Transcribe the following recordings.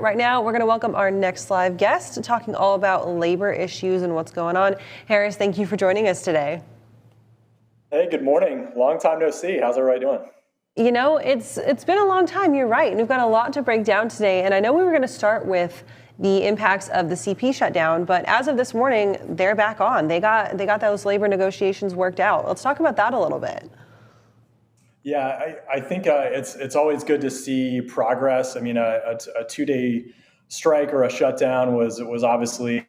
right now, we're going to welcome our next live guest, talking all about labor issues and what's going on. Harris, thank you for joining us today. Hey, good morning. Long time no see. How's everybody doing? You know, it's been a long time. You're right. And we've got a lot to break down today. And I know we were going to start with the impacts of the CP shutdown, but as of this morning, they're back on. They got those labor negotiations worked out. Let's talk about that a little bit. Yeah, I think it's always good to see progress. I mean, a 2-day strike or a shutdown was obviously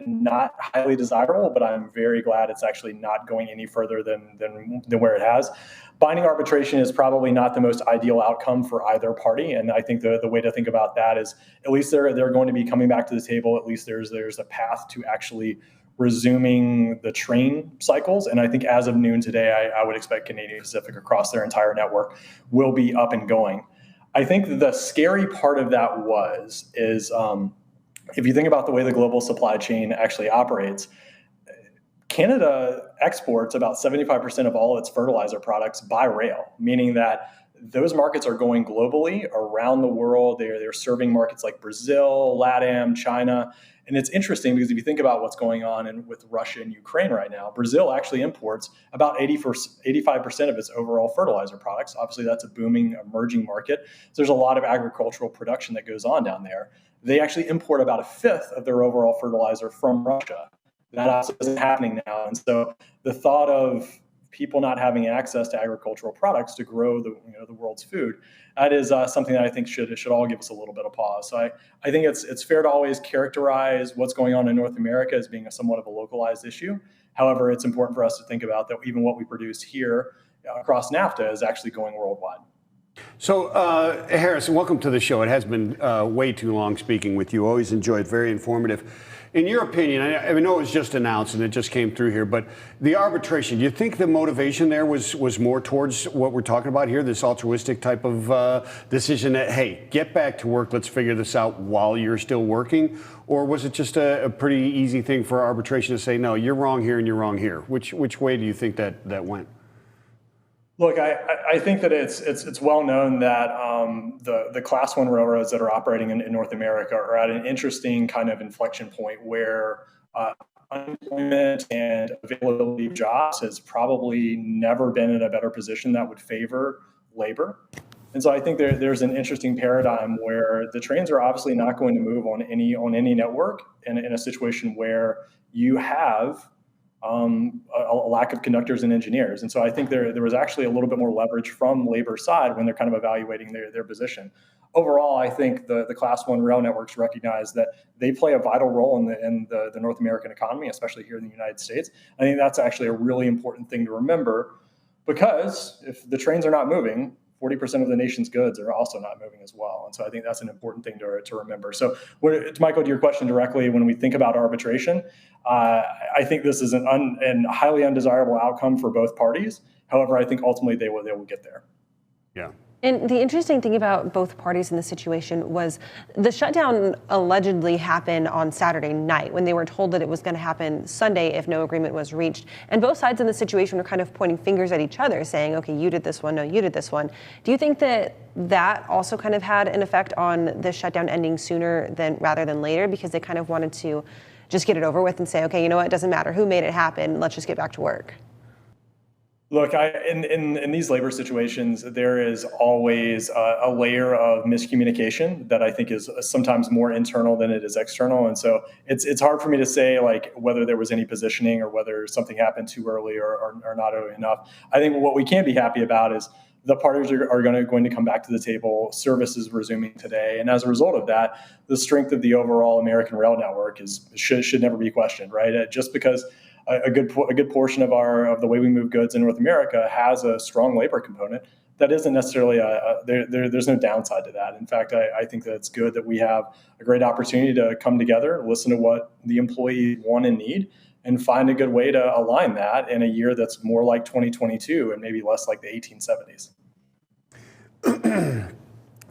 not highly desirable, but I'm very glad it's actually not going any further than where it has. Binding arbitration is probably not the most ideal outcome for either party, and I think the way to think about that is at least they're going to be coming back to the table. At least there's a path to actually resuming the train cycles. And I think as of noon today, I would expect Canadian Pacific across their entire network will be up and going. I think the scary part of that is if you think about the way the global supply chain actually operates, Canada exports about 75% of all its fertilizer products by rail, meaning that those markets are going globally around the world. They're serving markets like Brazil, LATAM, China. And it's interesting because if you think about what's going on with Russia and Ukraine right now, Brazil actually imports about 85% of its overall fertilizer products. Obviously, that's a booming, emerging market. So there's a lot of agricultural production that goes on down there. They actually import about 1/5 of their overall fertilizer from Russia. That also isn't happening now. And so the thought of people not having access to agricultural products to grow the world's food, that is something that I think should all give us a little bit of pause. So I think it's fair to always characterize what's going on in North America as being somewhat of a localized issue. However, it's important for us to think about that even what we produce here across NAFTA is actually going worldwide. So, Harris, welcome to the show. It has been way too long speaking with you. Always enjoyed, very informative. In your opinion, I know it was just announced and it just came through here, but the arbitration, do you think the motivation there was more towards what we're talking about here, this altruistic type of decision that, hey, get back to work, let's figure this out while you're still working? Or was it just a pretty easy thing for arbitration to say, no, you're wrong here and you're wrong here? Which way do you think that went? Look, I think that it's well known that the Class 1 railroads that are operating in North America are at an interesting kind of inflection point where unemployment and availability of jobs has probably never been in a better position that would favor labor. And so I think there's an interesting paradigm where the trains are obviously not going to move on any network in a situation where you have a lack of conductors and engineers. And so I think there was actually a little bit more leverage from labor side when they're kind of evaluating their position. Overall, I think the Class 1 rail networks recognize that they play a vital role in the North American economy, especially here in the United States. I think that's actually a really important thing to remember, because if the trains are not moving, 40% of the nation's goods are also not moving as well. And so I think that's an important thing to remember. So Michael, to your question directly, when we think about arbitration, I think this is an highly undesirable outcome for both parties. However, I think ultimately they will get there. Yeah. And the interesting thing about both parties in this situation was the shutdown allegedly happened on Saturday night when they were told that it was going to happen Sunday if no agreement was reached. And both sides in the situation were kind of pointing fingers at each other, saying, okay, you did this one, no, you did this one. Do you think that also kind of had an effect on the shutdown ending sooner rather than later, because they kind of wanted to just get it over with and say, okay, you know what, it doesn't matter who made it happen, let's just get back to work? Look, in these labor situations, there is always a layer of miscommunication that I think is sometimes more internal than it is external. And so it's hard for me to say like whether there was any positioning or whether something happened too early or not early enough. I think what we can be happy about is the parties are going to come back to the table. Service is resuming today, and as a result of that, the strength of the overall American rail network should never be questioned, right? Just because a good portion of the way we move goods in North America has a strong labor component, that isn't necessarily there's no downside to that. In fact, I think that it's good that we have a great opportunity to come together, listen to what the employees want and need, and find a good way to align that in a year that's more like 2022 and maybe less like the 1870s.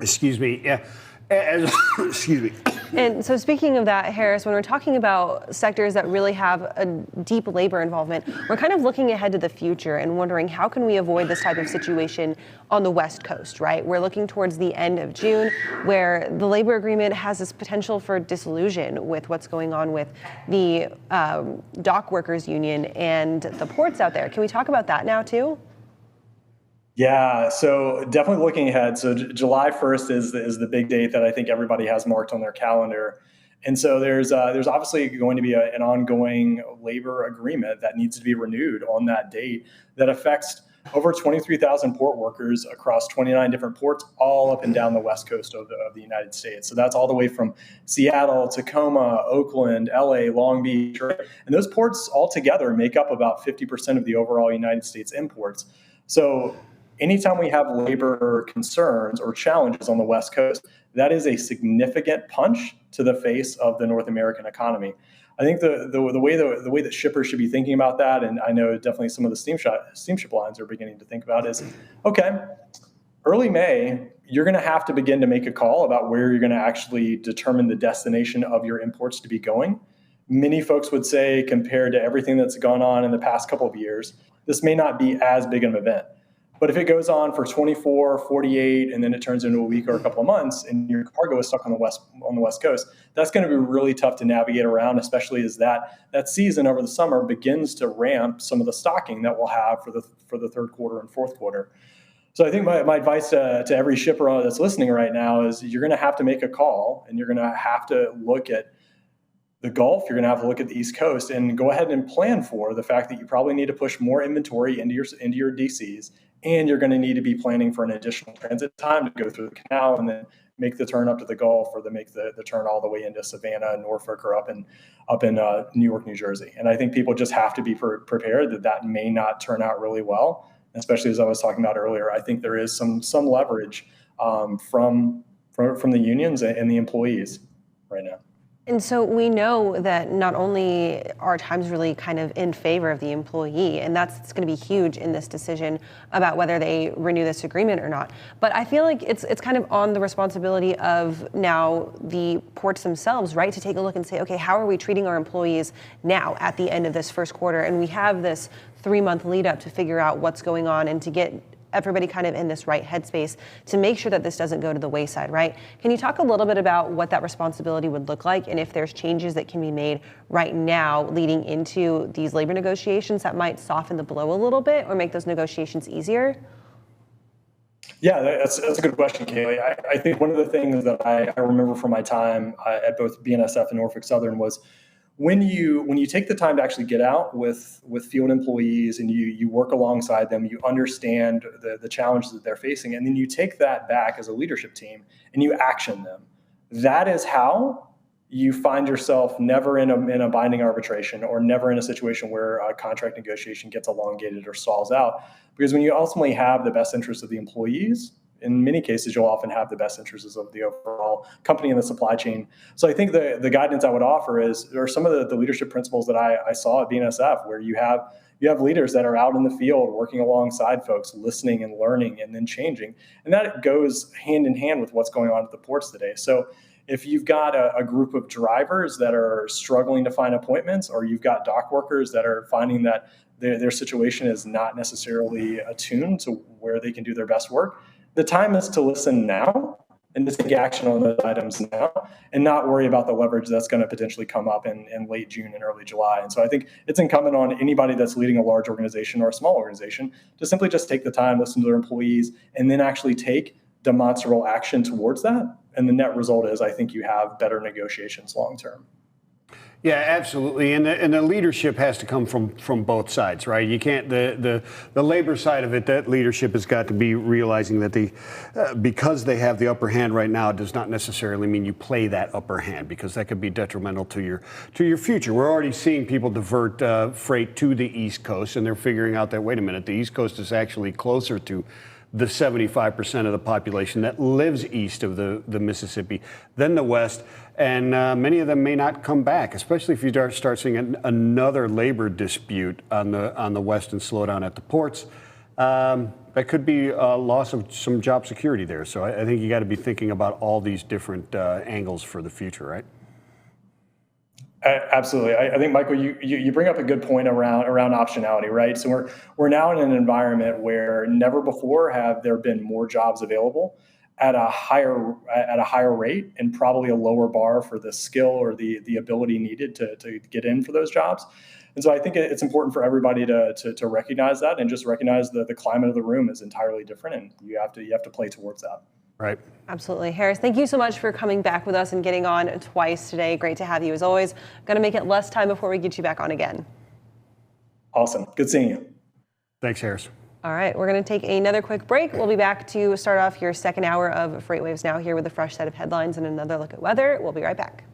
Excuse me. Yeah. Excuse me. And so speaking of that, Harris, when we're talking about sectors that really have a deep labor involvement, we're kind of looking ahead to the future and wondering how can we avoid this type of situation on the West Coast, right? We're looking towards the end of June where the labor agreement has this potential for disillusion with what's going on with the dock workers union and the ports out there. Can we talk about that now too? Yeah, so definitely looking ahead. So July 1st is the big date that I think everybody has marked on their calendar. And so there's obviously going to be an ongoing labor agreement that needs to be renewed on that date that affects over 23,000 port workers across 29 different ports all up and down the west coast of the United States. So that's all the way from Seattle, Tacoma, Oakland, LA, Long Beach. Right? And those ports all together make up about 50% of the overall United States imports. So anytime we have labor concerns or challenges on the West Coast, that is a significant punch to the face of the North American economy. I think the way that shippers should be thinking about that, and I know definitely some of the steamship lines are beginning to think about, is okay. Early May, you're going to have to begin to make a call about where you're going to actually determine the destination of your imports to be going. Many folks would say, compared to everything that's gone on in the past couple of years, this may not be as big an event. But if it goes on for 24, 48, and then it turns into a week or a couple of months, and your cargo is stuck on the West Coast, that's going to be really tough to navigate around, especially as that season over the summer begins to ramp some of the stocking that we'll have for the third quarter and fourth quarter. So I think my advice to every shipper that's listening right now is you're going to have to make a call, and you're going to have to look at the Gulf, you're going to have to look at the East Coast and go ahead and plan for the fact that you probably need to push more inventory into your DCs, and you're going to need to be planning for an additional transit time to go through the canal and then make the turn up to the Gulf, or to make the turn all the way into Savannah, Norfolk, or up in New York, New Jersey. And I think people just have to be prepared that may not turn out really well, especially as I was talking about earlier. I think there is some leverage from the unions and the employees right now. And so we know that not only are times really kind of in favor of the employee, and that's going to be huge in this decision about whether they renew this agreement or not, but I feel like it's kind of on the responsibility of now the ports themselves, right, to take a look and say, okay, how are we treating our employees now at the end of this first quarter? And we have this 3-month lead up to figure out what's going on and to get everybody kind of in this right headspace to make sure that this doesn't go to the wayside, right? Can you talk a little bit about what that responsibility would look like, and if there's changes that can be made right now leading into these labor negotiations that might soften the blow a little bit or make those negotiations easier? Yeah, that's a good question, Kaylee. I think one of the things that I remember from my time at both BNSF and Norfolk Southern was when you take the time to actually get out with field employees and you work alongside them, you understand the challenges that they're facing, and then you take that back as a leadership team and you action them. That is how you find yourself never in a binding arbitration, or never in a situation where a contract negotiation gets elongated or stalls out. Because when you ultimately have the best interests of the employees, in many cases, you'll often have the best interests of the overall company and the supply chain. So I think the guidance I would offer is there are some of the leadership principles that I saw at BNSF, where you have leaders that are out in the field working alongside folks, listening and learning and then changing. And that goes hand in hand with what's going on at the ports today. So if you've got a group of drivers that are struggling to find appointments, or you've got dock workers that are finding that their situation is not necessarily attuned to where they can do their best work, the time is to listen now and to take action on those items now, and not worry about the leverage that's going to potentially come up in late June and early July. And so I think it's incumbent on anybody that's leading a large organization or a small organization to simply just take the time, listen to their employees, and then actually take demonstrable action towards that. And the net result is, I think you have better negotiations long term. Yeah, absolutely, and the leadership has to come from both sides, right? You can't the labor side of it. That leadership has got to be realizing that because they have the upper hand right now, does not necessarily mean you play that upper hand, because that could be detrimental to your future. We're already seeing people divert freight to the East Coast, and they're figuring out that, wait a minute, the East Coast is actually closer to the 75% of the population that lives east of the Mississippi than the West. And many of them may not come back, especially if you start seeing another labor dispute on the West and slowdown at the ports. that could be a loss of some job security there. So I think you got to be thinking about all these different angles for the future, right? Absolutely. I think, Michael, you bring up a good point around optionality, right? So we're now in an environment where never before have there been more jobs available at a higher rate and probably a lower bar for the skill or the ability needed to get in for those jobs. And so I think it's important for everybody to recognize that and just recognize that the climate of the room is entirely different, and you have to play towards that. Right. Absolutely. Harris, thank you so much for coming back with us and getting on twice today. Great to have you as always. Going to make it less time before we get you back on again. Awesome. Good seeing you. Thanks, Harris. All right, we're going to take another quick break. We'll be back to start off your second hour of FreightWaves Now here with a fresh set of headlines and another look at weather. We'll be right back.